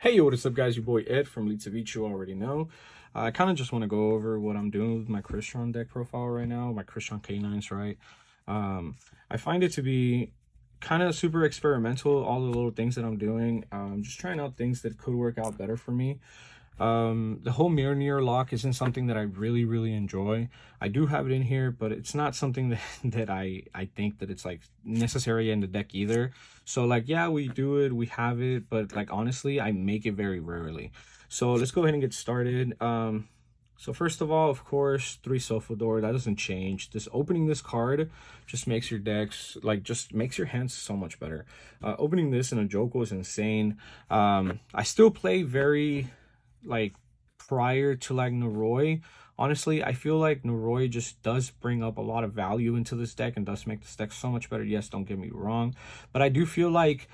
Hey, what is up, guys? Your boy Ed from Leeds of Each, you already know. I kind of just want to go over what I'm doing with my Crystron deck profile right now, my Crystron K9s, right? I find it to be kind of super experimental, all the little things that I'm doing. Just trying out things that could work out better for me. The whole mirror lock isn't something that I really enjoy. I do have it in here, but it's not something that I think that it's like necessary in the deck either. So like, yeah, we do it, we have it, but like honestly, I make it very rarely. So let's go ahead and get started. So first of all, of course, 3 Sofa Door, that doesn't change. Just opening this card just makes your decks, like, just makes your hands so much better. Opening this in a Joko is insane. I still play very like prior to like Noroi. Honestly, I feel like Noroi just does bring up a lot of value into this deck and does make this deck so much better. Yes, don't get me wrong, but I do feel like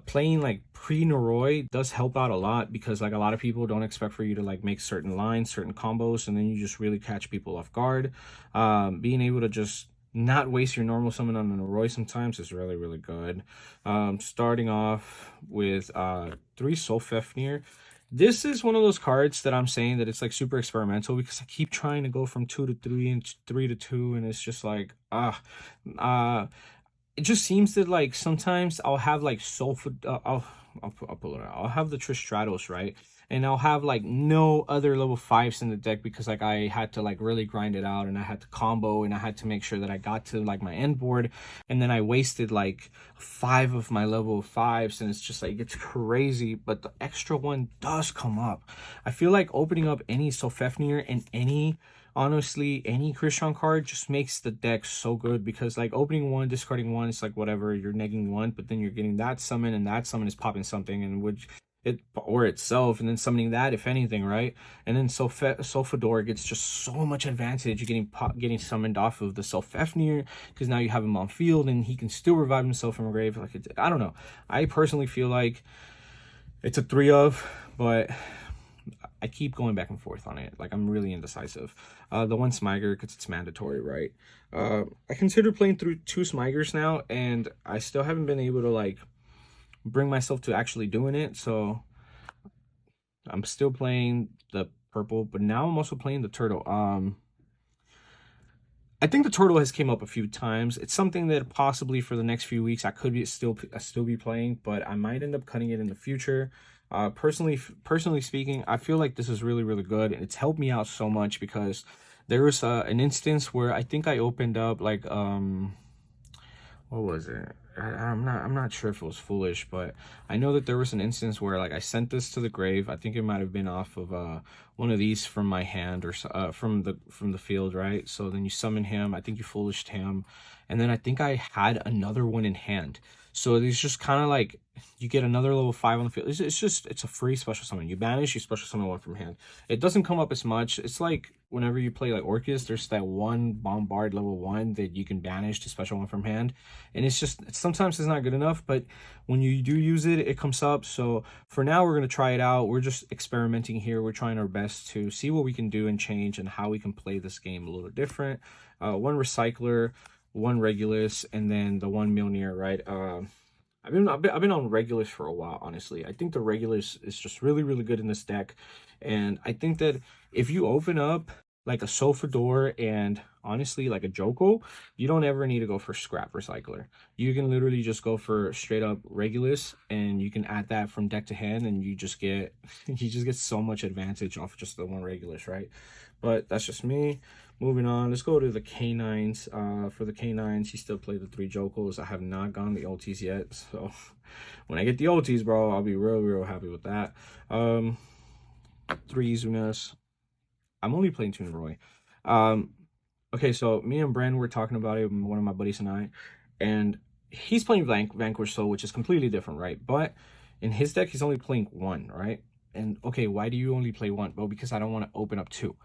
playing like pre-Noroi does help out a lot, because like a lot of people don't expect for you to like make certain lines, certain combos, and then you just really catch people off guard. Being able to just not waste your normal summon on an Noroi sometimes is really good. Starting off with 3 Solfefnir. This is one of those cards that I'm saying that it's like super experimental, because I keep trying to go from 2 to 3 and 3 to 2, and it's just like uh it just seems that like sometimes I'll have like I'll pull it out. I'll have the Tristratos, right? And I'll have like no other level 5s in the deck, because like I had to like really grind it out, and I had to combo, and I had to make sure that I got to like my end board, and then I wasted like 5 of my level 5s, and it's just like, it's crazy. But the extra one does come up. I feel like opening up any Sofefnir and honestly any Crystron card just makes the deck so good, because like opening one, discarding one, it's like whatever, you're negging one, but then you're getting that summon, and that summon is popping something, and which it or itself, and then summoning that if anything, right? And then Solfador gets just so much advantage. You're getting summoned off of the Solfefnir, because now you have him on field and he can still revive himself from a grave. Like, I don't know, I personally feel like it's a 3 of, but I keep going back and forth on it. Like, I'm really indecisive. The one Smiger, because it's mandatory, right? I consider playing through 2 Smigers now, and I still haven't been able to like bring myself to actually doing it. So I'm still playing the purple, but now I'm also playing the turtle. I think the turtle has came up a few times. It's something that possibly for the next few weeks I could be still be playing, but I might end up cutting it in the future. Personally speaking, I feel like this is really good, and it's helped me out so much, because there was an instance where I think I opened up like what was it? I'm not sure if it was foolish, but I know that there was an instance where like I sent this to the grave. I think it might have been off of one of these from my hand, or from the field, right? So then you summon him. I think you foolished him, and then I think I had another one in hand. So it's just kind of like you get another level 5 on the field. It's a free special summon. You banish, you special summon one from hand. It doesn't come up as much. It's like whenever you play like Orcus, there's that one bombard level 1 that you can banish to special one from hand, and sometimes it's not good enough, but when you do use it, it comes up. So for now, we're going to try it out. We're just experimenting here. We're trying our best to see what we can do and change, and how we can play this game a little different. 1 recycler, 1 Regulus, and then the 1 Mjolnir, right? I've been on Regulus for a while, honestly. I think the Regulus is just really good in this deck, and I think that if you open up like a Sofador and honestly like a Joko, you don't ever need to go for Scrap Recycler. You can literally just go for straight up Regulus, and you can add that from deck to hand, and you just get so much advantage off just the 1 Regulus, right? But that's just me. Moving on, let's go to the K9s. For the K9s, you still play the 3 Jokos. I have not gotten the OTs yet, so when I get the OTs, bro, I'll be real happy with that. 3 Izunas. I'm only playing 2 Roy. Okay, so me and Brand were talking about it, one of my buddies and I, and he's playing Vanquish Soul, which is completely different, right? But in his deck, he's only playing 1, right? And okay, why do you only play 1? Well, because I don't want to open up 2.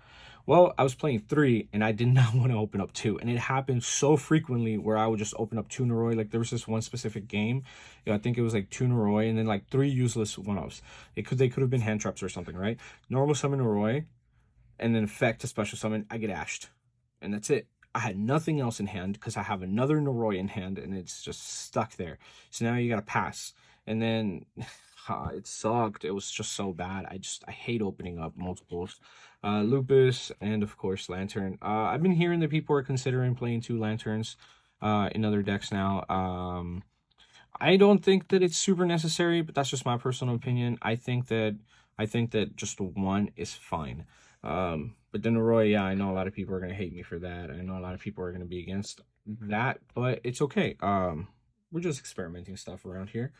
Well, I was playing 3, and I did not want to open up 2, and it happened so frequently where I would just open up 2 Noroi. Like, there was this one specific game, I think it was like 2 Noroi, and then like 3 useless one-offs. They could have been hand traps or something, right? Normal summon Noroi, and then effect to special summon, I get ashed, and that's it. I had nothing else in hand, because I have another Noroi in hand, and it's just stuck there. So now you gotta pass, and then it sucked. It was just so bad. I hate opening up multiples. Lupus and of course Lantern. I've been hearing that people are considering playing 2 lanterns in other decks now. I don't think that it's super necessary, but that's just my personal opinion. I think that just one is fine. But then Roy, yeah, I know a lot of people are gonna hate me for that. I know a lot of people are gonna be against that, but it's okay. We're just experimenting stuff around here.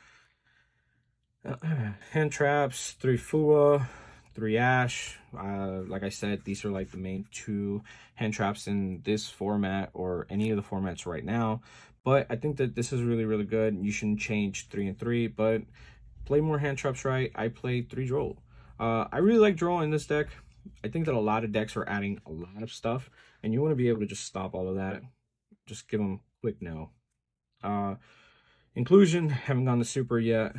Hand traps, 3 Fua, 3 Ash. Like I said, these are like the main 2 hand traps in this format or any of the formats right now. But I think that this is really, really good. You shouldn't change 3 and 3, but play more hand traps right. I played 3 Droll. I really like Droll in this deck. I think that a lot of decks are adding a lot of stuff, and you want to be able to just stop all of that. Just give them quick no. Inclusion, haven't gone to super yet,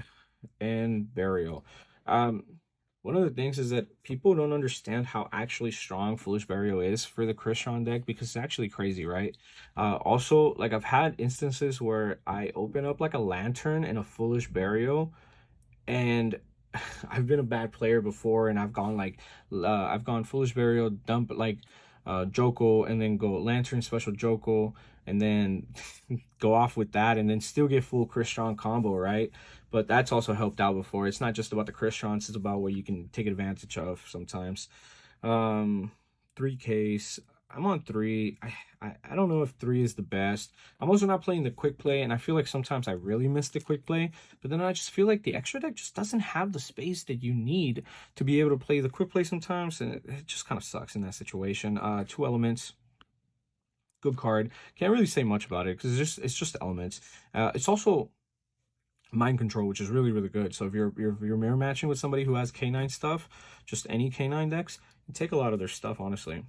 and burial. One of the things is that people don't understand how actually strong Foolish Burial is for the Crystron deck, because it's actually crazy, right? Also, like I've had instances where I open up like a Lantern and a Foolish Burial, and I've been a bad player before, and I've gone Foolish Burial, dump like Joko, and then go Lantern special Joko, and then go off with that, and then still get full Crystron combo, right? But that's also helped out before. It's not just about the Crystrons, it's about what you can take advantage of sometimes. 3Ks. I'm on 3. I don't know if 3 is the best. I'm also not playing the quick play, and I feel like sometimes I really miss the quick play, but then I just feel like the extra deck just doesn't have the space that you need to be able to play the quick play sometimes, and it just kind of sucks in that situation. 2 elements. Good card. Can't really say much about it because it's just elements. It's also mind control, which is really, really good. So if you're mirror matching with somebody who has K9 stuff, just any K9 decks, you take a lot of their stuff, honestly.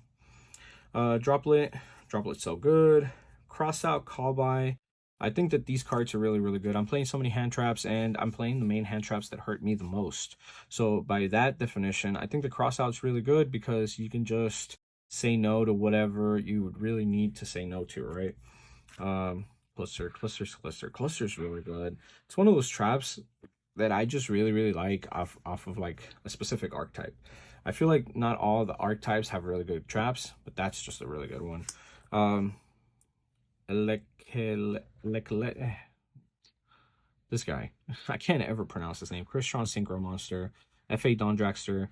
Droplet's so good. Cross out, call by. I think that these cards are really, really good. I'm playing so many hand traps, and I'm playing the main hand traps that hurt me the most. So by that definition, I think the cross out's really good because you can just say no to whatever you would really need to say no to, right? Cluster's really good. It's one of those traps that I just really, really like off of like a specific archetype. I feel like not all the archetypes have really good traps, but that's just a really good one. This guy, I can't ever pronounce his name. Crystron Synchro Monster, FA Don Dragster.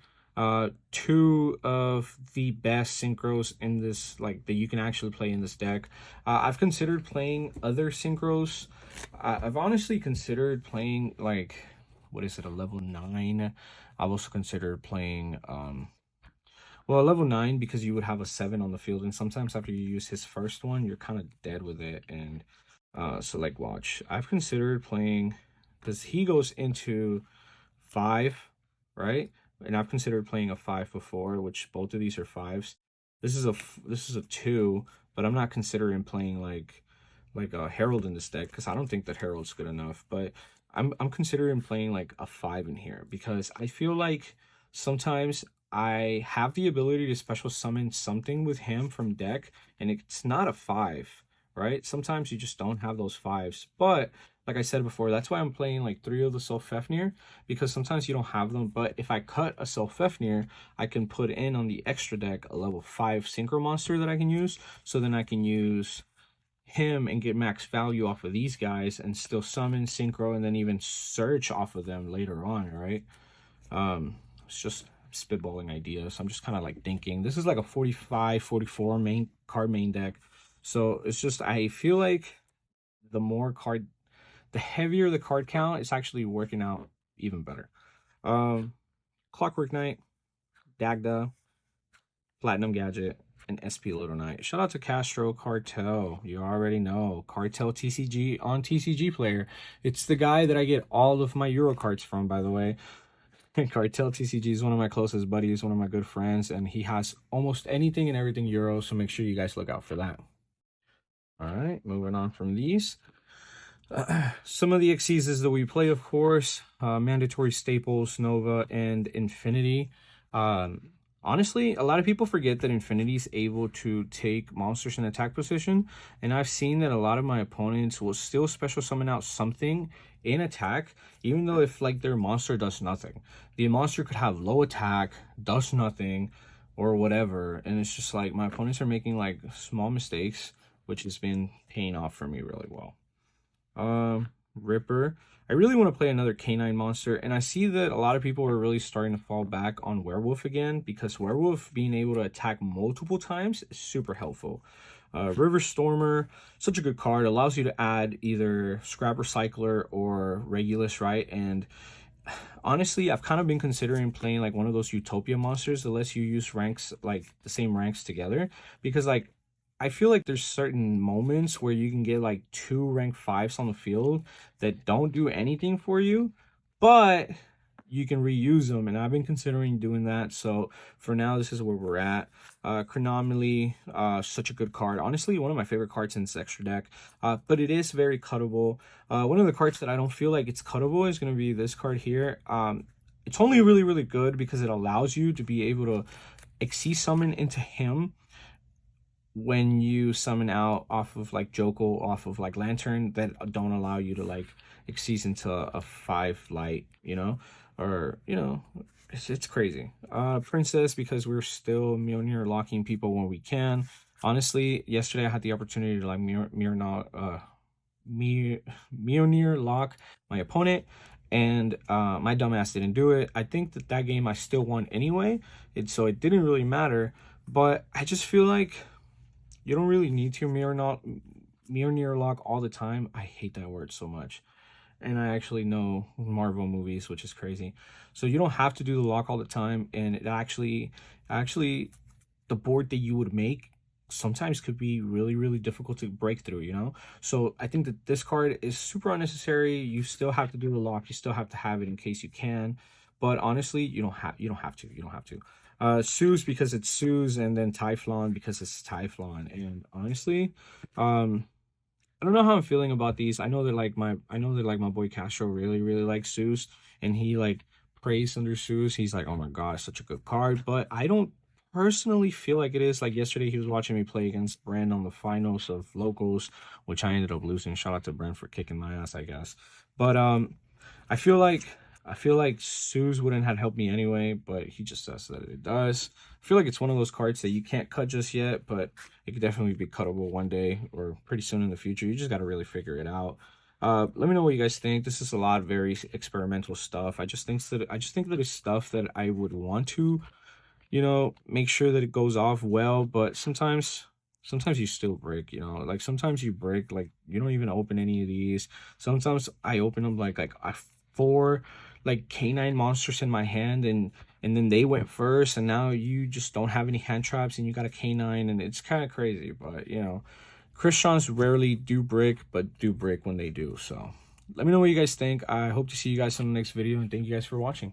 2 of the best synchros in this, like, that you can actually play in this deck. I've considered playing other synchros. I've honestly considered playing, like, what is it, a level 9? I've also considered playing well, level 9, because you would have a 7 on the field, and sometimes after you use his first one, you're kind of dead with it. And so like, watch, I've considered playing, because he goes into 5, right? And I've considered playing a 5 before, which both of these are 5s. This is a 2, but I'm not considering playing like a Herald in this deck, because I don't think that Herald's good enough. But I'm considering playing like a 5 in here, because I feel like sometimes I have the ability to special summon something with him from deck, and it's not a 5, right? Sometimes you just don't have those 5s. But like I said before, that's why I'm playing like 3 of the Solfefnir, because sometimes you don't have them. But if I cut a Solfefnir, I can put in on the extra deck a level 5 Synchro Monster that I can use. So then I can use him and get max value off of these guys and still summon, synchro, and then even search off of them later on, right? It's just spitballing ideas. I'm just kind of like thinking. This is like a 45, 44 main deck. So it's just, I feel like the heavier the card count, it's actually working out even better. Clockwork Knight, Dagda, Platinum Gadget, and SP Little Knight. Shout out to Castro Cartel. You already know. Cartel TCG on TCG Player. It's the guy that I get all of my Euro cards from, by the way. Cartel TCG is one of my closest buddies, one of my good friends, and he has almost anything and everything Euro, so make sure you guys look out for that. All right, moving on from these. Some of the Xyzes that we play, of course, mandatory staples, Nova, and Infinity. Honestly, a lot of people forget that Infinity is able to take monsters in attack position, and I've seen that a lot of my opponents will still special summon out something in attack, even though if like their monster does nothing. The monster could have low attack, does nothing, or whatever, and it's just like my opponents are making like small mistakes, which has been paying off for me really well. Ripper. I really want to play another canine monster, and I see that a lot of people are really starting to fall back on Werewolf again because Werewolf being able to attack multiple times is super helpful. River Stormer, such a good card, allows you to add either Scrap Recycler or Regulus, right? And honestly, I've kind of been considering playing like one of those Utopia monsters that lets you use ranks, like the same ranks together, because like I feel like there's certain moments where you can get like two rank fives on the field that don't do anything for you, but you can reuse them, and I've been considering doing that. So for now, this is where we're at. Chronomaly, such a good card. Honestly, one of my favorite cards in this extra deck, but it is very cuttable. One of the cards that I don't feel like it's cuttable is going to be this card here. It's only really, really good because it allows you to be able to Xyz summon into him when you summon out off of like Joko, off of like Lantern, that don't allow you to like Xyz into a 5 light, you know, or you know, it's crazy. Princess, because we're still Mjolnir locking people when we can. Honestly, yesterday I had the opportunity to like Mjolnir lock my opponent, and my dumbass didn't do it. I think that that game I still won anyway, so it didn't really matter. But I just feel like you don't really need to Mjolnir lock all the time. I hate that word so much. And I actually know Marvel movies, which is crazy. So you don't have to do the lock all the time, and it actually the board that you would make sometimes could be really, really difficult to break through, you know? So I think that this card is super unnecessary. You still have to do the lock, you still have to have it in case you can. But honestly, you don't have to. Suze because it's Suze, and then Typhloon because it's Typhloon. And honestly, I don't know how I'm feeling about these. I know that like my boy Castro really, really likes Zeus, and he like prays under Zeus. He's like, oh my god, such a good card. But I don't personally feel like it is. Like yesterday he was watching me play against Brand on the finals of locals, which I ended up losing. Shout out to Brand for kicking my ass, I guess. But I feel like I feel like Suze wouldn't have helped me anyway, but he just says that it does. I feel like it's one of those cards that you can't cut just yet, but it could definitely be cuttable one day or pretty soon in the future. You just got to really figure it out. Let me know what you guys think. This is a lot of very experimental stuff. I just think that it's stuff that I would want to, make sure that it goes off well, but sometimes you still break, like sometimes you break, like you don't even open any of these. Sometimes I open them like I four like canine monsters in my hand, and then they went first, and now you just don't have any hand traps and you got a canine, and it's kind of crazy. But Crystron's rarely do break, but do break when they do. So let me know what you guys think. I hope to see you guys in the next video, and thank you guys for watching.